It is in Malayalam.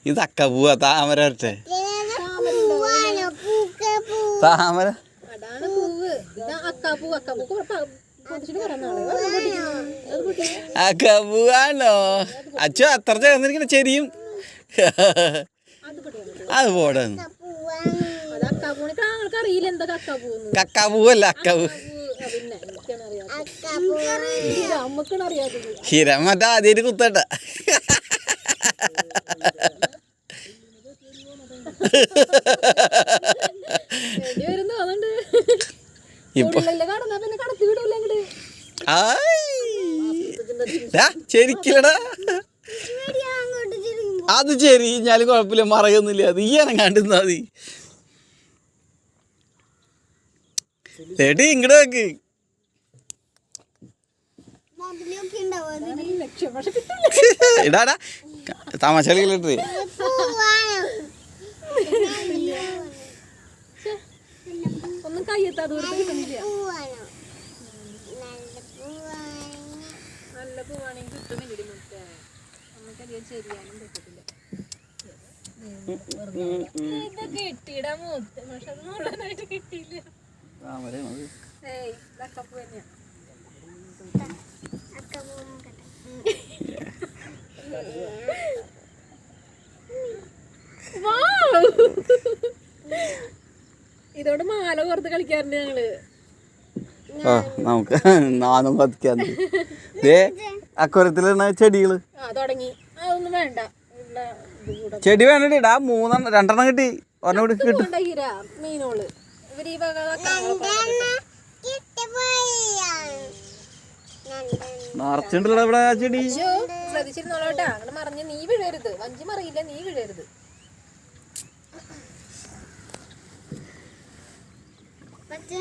ഇത് അക്കപ്പൂവാ താമര വരട്ടെ താമര അക്കപ്പൂവാണോ അച്ഛ അത്ര ചേർന്നിരിക്കണ ചെരിയും അത് പോടാ കക്കാപ്പൂവല്ല അക്കപ്പൂ ഹിരം മറ്റേ ആദ്യമായിട്ട് കുത്തട്ട ശരിക്കില്ലടാ അത് ശരി ഞാൻ കുഴപ്പമില്ല മറയൊന്നുമില്ല അത് ഈ അനങ്ങാണ്ടിരുന്നാ മതി ചേട്ടി ഇങ്ങോട്ട് വെക്ക് ഇടാടാ തമാശ കളിക്കില്ലേ ഒന്നും കയ്യെത്താ ദൂരത്ത് കിട്ടുന്നില്ല നല്ല പൂവാണെങ്കിൽ കിട്ടുന്നില്ല മുട്ട നമുക്കധികം ശരിയാനും പറ്റത്തില്ല ഇതൊക്കെ കിട്ടിയിടാ മൂത്ത് പക്ഷെ അത് മുഴുവനായിട്ട് കിട്ടിയില്ല ഏയ് ഇതക്കപ്പൂ തന്നെയാ ഇതോട് മാല പുറത്ത് കളിക്കാറുണ്ട് ഞങ്ങള് നമുക്ക് നാനും പതിക്കാൻ അക്കുരത്തിലുള്ള ചെടികള് തുടങ്ങി അതൊന്നും വേണ്ട ചെടി വേണ്ടിട്ടാ രണ്ടെണ്ണം കിട്ടി ഒരെണ്ണം കിട്ടും മീനോള് ഇവര് ഈ നിറച്ചിട്ടുള്ള ഇവിടെ ചെടി ശ്രദ്ധിച്ചിരുന്നോളോട്ടാ അങ്ങനെ മറിഞ്ഞ് നീ വീഴരുത് വഞ്ചി മറിയില്ല നീ വീഴരുത് പച്ച